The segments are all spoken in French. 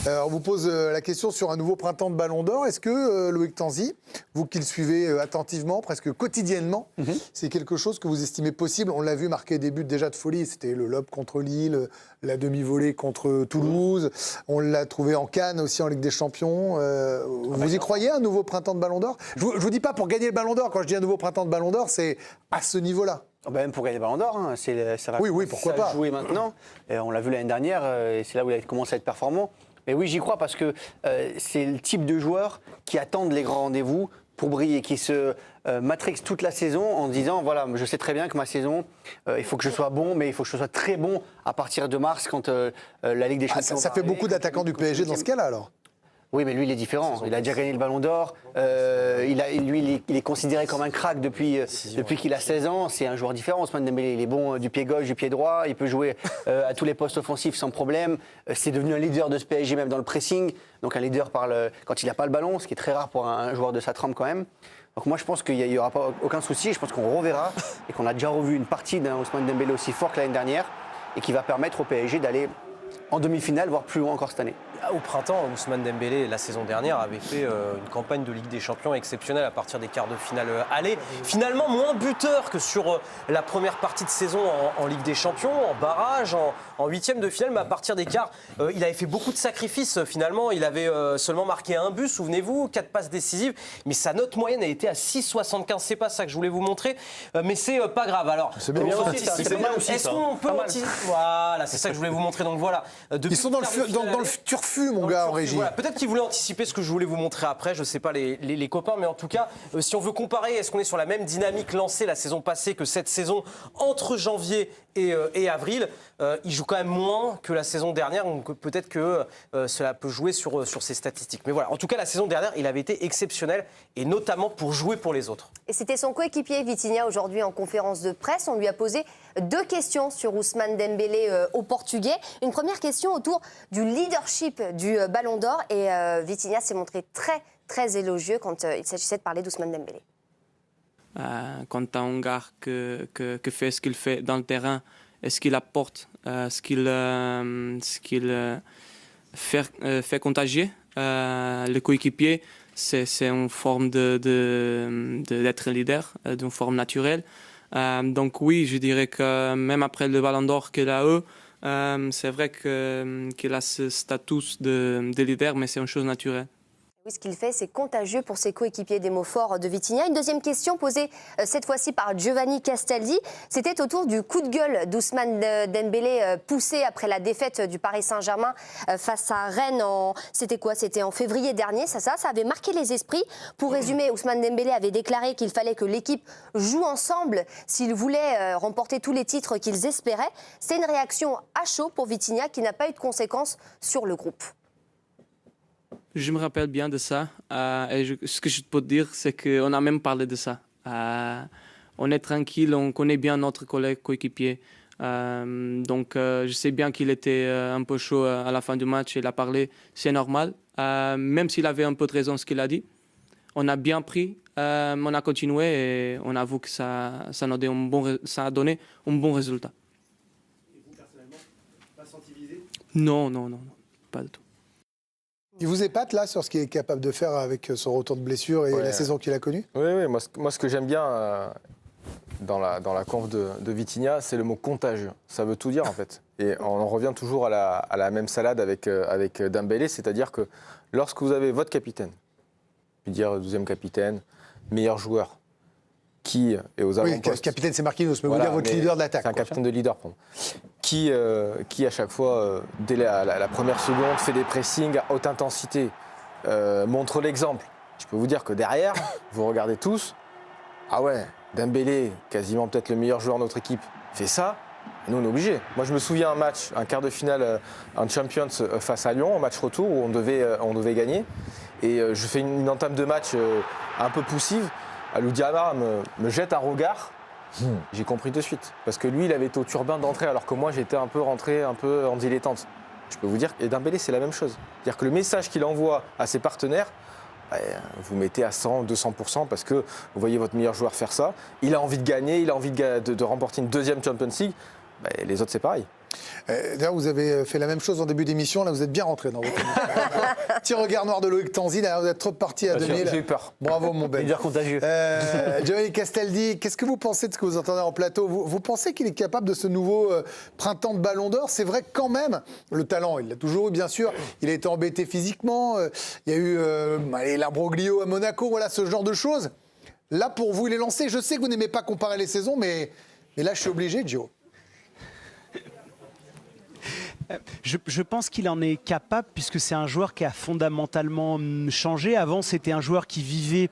On vous pose la question sur un nouveau printemps de Ballon d'Or. Est-ce que Loïc Tanzi, vous qui le suivez attentivement, presque quotidiennement, c'est quelque chose que vous estimez possible? On l'a vu marquer des buts déjà de folie. C'était le lob contre Lille, la demi-volée contre Toulouse. On l'a trouvé en Cannes aussi en Ligue des Champions. Vous y croyez, un nouveau printemps de Ballon d'Or? Je vous dis pas pour gagner le Ballon d'Or. Quand je dis un nouveau printemps de Ballon d'Or, c'est à ce niveau-là. Même pour gagner le Ballon d'Or, hein, ça va pourquoi pas jouer maintenant. On l'a vu l'année dernière, et c'est là où il a commencé à être performant. Mais oui, j'y crois parce que c'est le type de joueur qui attendent les grands rendez-vous pour briller, qui se matrix toute la saison en disant voilà, je sais très bien que ma saison, il faut que je sois bon, mais il faut que je sois très bon à partir de mars quand la Ligue des Champions. Ça fait beaucoup d'attaquants du PSG dans ce cas-là alors. Oui, mais lui, il est différent. Il a déjà gagné le Ballon d'Or. Il est considéré comme un crack depuis qu'il a 16 ans. C'est un joueur différent. Ousmane Dembélé, il est bon du pied gauche, du pied droit. Il peut jouer à tous les postes offensifs sans problème. C'est devenu un leader de ce PSG, même dans le pressing. Donc un leader quand il n'a pas le ballon, ce qui est très rare pour un joueur de sa trempe quand même. Donc moi, je pense qu'il n'y aura pas aucun souci. Je pense qu'on reverra et qu'on a déjà revu une partie d'un Ousmane Dembélé aussi fort que l'année dernière et qui va permettre au PSG d'aller en demi-finale, voire plus loin encore cette année. Au printemps, Ousmane Dembélé, la saison dernière, avait fait une campagne de Ligue des Champions exceptionnelle à partir des quarts de finale aller. Finalement, moins buteur que sur la première partie de saison en Ligue des Champions, en barrage, en huitième de finale, mais à partir des quarts, il avait fait beaucoup de sacrifices finalement. Il avait seulement marqué un but, souvenez-vous, 4 passes décisives, mais sa note moyenne a été à 6,75. C'est pas ça que je voulais vous montrer, mais c'est pas grave. Alors, c'est bien aussi, est-ce qu'on peut anticiper? Voilà, c'est ça que je voulais vous montrer. Donc voilà. Ils sont dans le turfu, mon gars, en régie. Voilà. Peut-être qu'ils voulaient anticiper ce que je voulais vous montrer après, je ne sais pas les copains, mais en tout cas, si on veut comparer, est-ce qu'on est sur la même dynamique lancée la saison passée que cette saison entre janvier et avril? Il joue quand même moins que la saison dernière, donc peut-être que cela peut jouer sur ces statistiques. Mais voilà, en tout cas, la saison dernière, il avait été exceptionnel, et notamment pour jouer pour les autres. Et c'était son coéquipier Vitinha aujourd'hui en conférence de presse. On lui a posé 2 questions sur Ousmane Dembélé au Portugais. Une première question autour du leadership du Ballon d'Or, et Vitinha s'est montré très, très élogieux quand il s'agissait de parler d'Ousmane Dembélé. Quand tu as un gars qui fait ce qu'il fait dans le terrain, et ce qu'il apporte, ce qu'il fait contagier le coéquipier, c'est une forme d'être leader, d'une forme naturelle. Donc oui, je dirais que même après le Ballon d'Or qu'il a eu, c'est vrai qu'il a ce statut de leader, mais c'est une chose naturelle. Oui, ce qu'il fait, c'est contagieux pour ses coéquipiers, des mots forts de Vitinha. Une deuxième question posée cette fois-ci par Giovanni Castaldi. C'était autour du coup de gueule d'Ousmane Dembélé poussé après la défaite du Paris Saint-Germain face à Rennes. C'était quoi? C'était en février dernier, ça avait marqué les esprits. Pour résumer, Ousmane Dembélé avait déclaré qu'il fallait que l'équipe joue ensemble s'ils voulaient remporter tous les titres qu'ils espéraient. C'est une réaction à chaud pour Vitinha qui n'a pas eu de conséquences sur le groupe. Je me rappelle bien de ça. Ce que je peux te dire, c'est qu'on a même parlé de ça. On est tranquille, on connaît bien notre collègue coéquipier. Donc, je sais bien qu'il était un peu chaud à la fin du match. Il a parlé, c'est normal. Même s'il avait un peu de raison ce qu'il a dit. On a bien pris, on a continué et on avoue que ça a donné un bon résultat. Et vous, personnellement, pas senti visé? Non, pas du tout. Il vous épate là sur ce qu'il est capable de faire avec son retour de blessure et la saison qu'il a connue? Oui, moi ce que j'aime bien dans la conf de Vitinha, c'est le mot contagieux. Ça veut tout dire en fait. Et on en revient toujours à la même salade avec Dembélé, c'est-à-dire que lorsque vous avez votre capitaine, je veux dire 12e capitaine, meilleur joueur, qui est aux avant-postes. Oui, capitaine c'est Marquinhos, mais voilà, vous dire votre leader d'attaque. C'est un capitaine de leader, pardon. Qui à chaque fois, dès la première seconde, fait des pressings à haute intensité, montre l'exemple. Je peux vous dire que derrière, vous regardez tous, ah ouais, Dembélé, quasiment peut-être le meilleur joueur de notre équipe, fait ça, nous on est obligés. Moi je me souviens un quart de finale en Champions face à Lyon, un match retour où on devait gagner, et je fais une entame de match un peu poussive. Alou Diawara me jette un regard, j'ai compris de suite. Parce que lui, il avait été au turbin d'entrée, alors que moi, j'étais un peu rentré, un peu en dilettante. Je peux vous dire, et Dembélé, c'est la même chose. C'est-à-dire que le message qu'il envoie à ses partenaires, vous mettez à 100, 200%, parce que vous voyez votre meilleur joueur faire ça. Il a envie de gagner, il a envie de remporter une 2e Champions League. Les autres, c'est pareil. D'ailleurs, vous avez fait la même chose en début d'émission. Là, vous êtes bien rentré dans votre émission. Petit regard noir de Loïc Tanzi. D'ailleurs, vous êtes trop parti à 2000. J'ai eu peur. Bravo, mon Ben. Leader contagieux. Giovanni Castaldi, qu'est-ce que vous pensez de ce que vous entendez en plateau ? Vous pensez qu'il est capable de ce nouveau printemps de Ballon d'Or ? C'est vrai que quand même, le talent, il l'a toujours eu, bien sûr. Il a été embêté physiquement. Il y a eu l'imbroglio à Monaco, voilà, ce genre de choses. Là, pour vous, il est lancé. Je sais que vous n'aimez pas comparer les saisons, mais là, je suis obligé, Gio. Je pense qu'il en est capable puisque c'est un joueur qui a fondamentalement changé. Avant, c'était un joueur qui vivait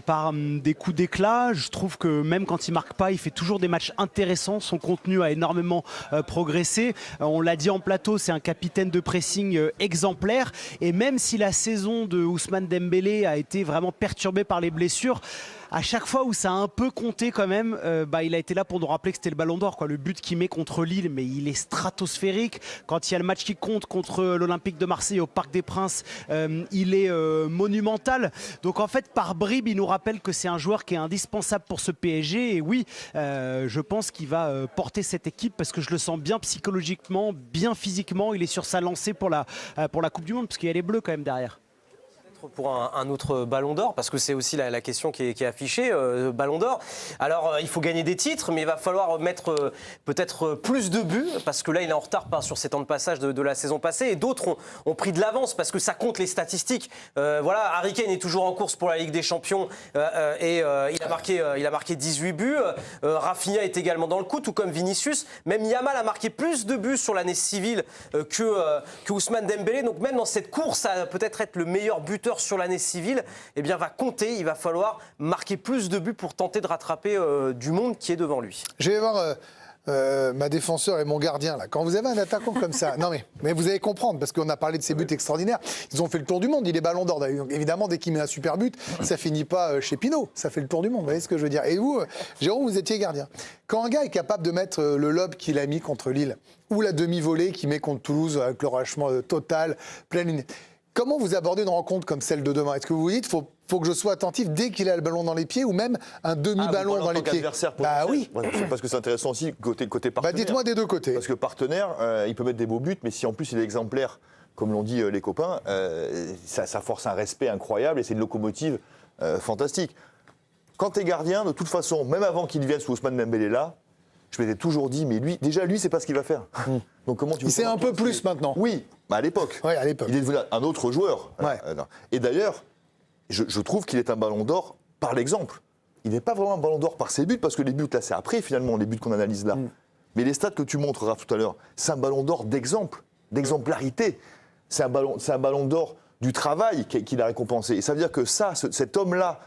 par des coups d'éclat. Je trouve que même quand il marque pas, il fait toujours des matchs intéressants. Son contenu a énormément progressé. On l'a dit en plateau, c'est un capitaine de pressing exemplaire. Et même si la saison de Ousmane Dembélé a été vraiment perturbée par les blessures, à chaque fois où ça a un peu compté quand même, il a été là pour nous rappeler que c'était le Ballon d'Or, quoi. Le but qu'il met contre Lille, mais il est stratosphérique. Quand il y a le match qui compte contre l'Olympique de Marseille au Parc des Princes, il est monumental. Donc en fait, par bribes, il nous rappelle que c'est un joueur qui est indispensable pour ce PSG. Et oui, je pense qu'il va porter cette équipe parce que je le sens bien psychologiquement, bien physiquement. Il est sur sa lancée pour la Coupe du Monde parce qu'il y a les Bleus quand même derrière. Pour un autre Ballon d'Or, parce que c'est aussi la question qui est affichée, Ballon d'Or. Alors, il faut gagner des titres, mais il va falloir mettre peut-être plus de buts, parce que là, il est en retard sur ses temps de passage de la saison passée, et d'autres ont pris de l'avance, parce que ça compte les statistiques. Voilà, Harry Kane est toujours en course pour la Ligue des Champions, et il a marqué 18 buts. Rafinha est également dans le coup, tout comme Vinicius. Même Yamal a marqué plus de buts sur l'année civile que Ousmane Dembélé. Donc même dans cette course à peut-être être le meilleur buteur sur l'année civile, eh bien, va compter. Il va falloir marquer plus de buts pour tenter de rattraper du monde qui est devant lui. Je vais voir ma défenseur et mon gardien. Là. Quand vous avez un attaquant comme ça, non mais vous allez comprendre, parce qu'on a parlé de ces buts extraordinaires. Ils ont fait le tour du monde. Il est Ballon d'Or. Donc, évidemment, dès qu'il met un super but, ça finit pas chez Pinot. Ça fait le tour du monde. Vous voyez ce que je veux dire ? Et vous, Jérôme, vous étiez gardien. Quand un gars est capable de mettre le lob qu'il a mis contre Lille, ou la demi-volée qu'il met contre Toulouse avec le relâchement total, pleine ligne. Comment vous abordez une rencontre comme celle de demain ? Est-ce que vous vous dites faut que je sois attentif dès qu'il a le ballon dans les pieds ou même un demi-ballon dans les pieds ? Bah oui. Parce que c'est intéressant aussi côté partenaire. Bah dites-moi des deux côtés. Parce que partenaire, il peut mettre des beaux buts, mais si en plus il est exemplaire, comme l'ont dit les copains, ça force un respect incroyable et c'est une locomotive fantastique. Quand tu es gardien, de toute façon, même avant qu'il vienne sous Ousmane Dembélé là, je m'étais toujours dit, mais lui, c'est pas ce qu'il va faire. Donc comment tu il sait un peu plus maintenant. Oui, à l'époque. Ouais, à l'époque. Il est devenu un autre joueur. Ouais. Et d'ailleurs, je trouve qu'il est un Ballon d'Or par l'exemple. Il n'est pas vraiment un Ballon d'Or par ses buts, parce que les buts, là, c'est après, finalement, les buts qu'on analyse là. Mais les stats que tu montres, Raph, tout à l'heure, c'est un Ballon d'Or d'exemple, d'exemplarité. C'est un Ballon d'Or du travail qu'il a récompensé. Et ça veut dire que cet homme-là,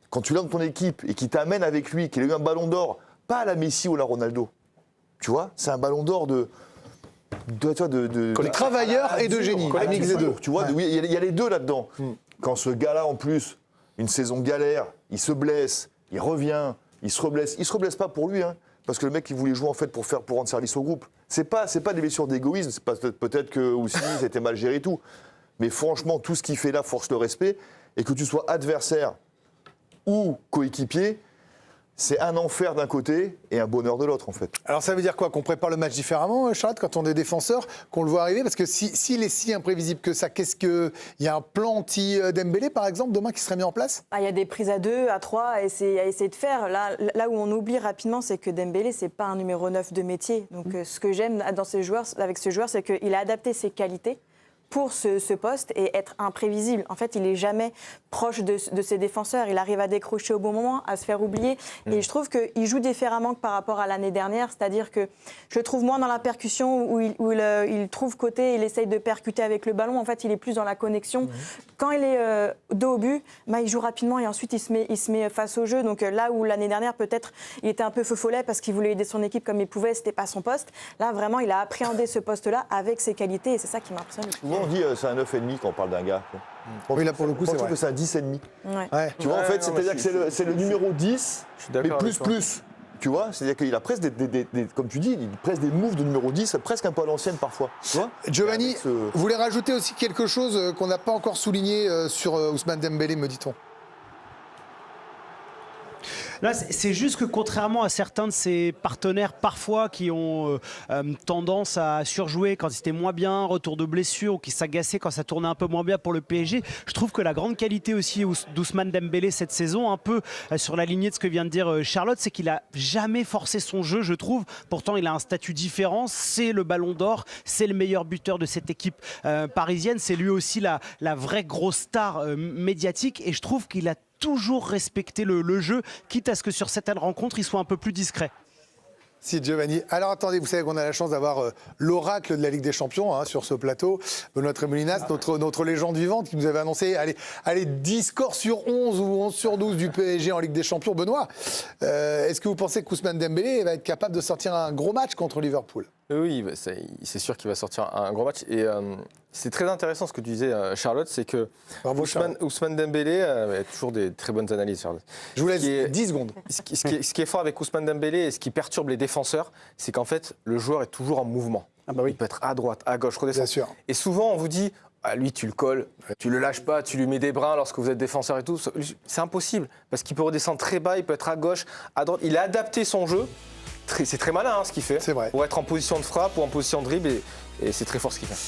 quand tu l'as dans ton équipe et qui t'amène avec lui, qu'il a eu un Ballon d'Or, pas à la Messi ou à la Ronaldo. Tu vois, c'est un Ballon d'Or de travailleur et de génie. Mix des deux. Tu vois, il y a les deux là-dedans. Quand ce gars-là, en plus, une saison galère, il se blesse, il revient, il se reblesse. Il se reblesse pas pour lui, hein, parce que le mec, il voulait jouer en fait pour rendre service au groupe. C'est pas des blessures d'égoïsme. C'est peut-être que aussi ça a été mal géré et tout. Mais franchement, tout ce qu'il fait là force le respect. Et que tu sois adversaire ou coéquipier, c'est un enfer d'un côté et un bonheur de l'autre, en fait. Alors ça veut dire quoi ? Qu'on prépare le match différemment, Charlotte, quand on est défenseur, qu'on le voit arriver ? Parce que s'il est si imprévisible que ça, il y a un plan anti-Dembélé, par exemple, demain, qui serait mis en place ? Il y a des prises à 2, à 3 à essayer de faire. Là où on oublie rapidement, c'est que Dembélé, c'est pas un numéro 9 de métier. Donc ce que j'aime avec ce joueur, c'est qu'il a adapté ses qualités pour ce poste et être imprévisible. En fait, il n'est jamais proche de ses défenseurs. Il arrive à décrocher au bon moment, à se faire oublier. Et je trouve qu'il joue différemment que par rapport à l'année dernière. C'est-à-dire que je le trouve moins dans la percussion où il trouve côté, il essaye de percuter avec le ballon. En fait, il est plus dans la connexion. Quand il est dos au but, il joue rapidement et ensuite il se met face au jeu. Donc là où l'année dernière, peut-être, il était un peu feu follet parce qu'il voulait aider son équipe comme il pouvait, c'était pas son poste. Là, vraiment, il a appréhendé ce poste-là avec ses qualités et c'est ça qui m'impressionne. On dit c'est un 9,5 quand on parle d'un gars. Oui, là pour le coup, c'est vrai. Je trouve que c'est un 10,5. Ouais. Tu vois, en fait, c'est-à-dire que c'est le numéro 10, mais plus. Tu vois, c'est-à-dire qu'il a presque comme tu dis, presque des moves de numéro 10, presque un peu à l'ancienne parfois. Tu vois Giovanni, vous voulez rajouter aussi quelque chose qu'on n'a pas encore souligné sur Ousmane Dembélé, me dit-on ? Là, c'est juste que contrairement à certains de ses partenaires parfois qui ont tendance à surjouer quand c'était moins bien, retour de blessure, ou qui s'agaçaient quand ça tournait un peu moins bien pour le PSG, je trouve que la grande qualité aussi d'Ousmane Dembélé cette saison, un peu sur la lignée de ce que vient de dire Charlotte, c'est qu'il a jamais forcé son jeu, je trouve. Pourtant, il a un statut différent, c'est le Ballon d'Or, c'est le meilleur buteur de cette équipe parisienne, c'est lui aussi la vraie grosse star médiatique, et je trouve qu'il a toujours respecté le jeu, quitte à ce que sur certaines rencontres, il soit un peu plus discret. Si, Giovanni. Alors attendez, vous savez qu'on a la chance d'avoir l'oracle de la Ligue des Champions sur ce plateau, Benoît Tremolinas, notre légende vivante qui nous avait annoncé allez, 10 scores sur 11 ou 11 sur 12 du PSG en Ligue des Champions. Benoît, est-ce que vous pensez qu'Ousmane Dembélé va être capable de sortir un gros match contre Liverpool ? Oui, c'est sûr qu'il va sortir un gros match. Et c'est très intéressant ce que tu disais, Charlotte, c'est que Ousmane Dembélé a toujours des très bonnes analyses, Charlotte. Je vous laisse 10 secondes. Ce qui est fort avec Ousmane Dembélé et ce qui perturbe les défenseurs, c'est qu'en fait, le joueur est toujours en mouvement. Ah bah oui. Il peut être à droite, à gauche, redescendre. Bien sûr. Et souvent, on vous dit, lui, tu le colles, tu le lâches pas, tu lui mets des brins lorsque vous êtes défenseur et tout. C'est impossible, parce qu'il peut redescendre très bas, il peut être à gauche, à droite. Il a adapté son jeu. C'est très malin ce qu'il fait. C'est vrai. Pour être en position de frappe ou en position de dribble, et c'est très fort ce qu'il fait.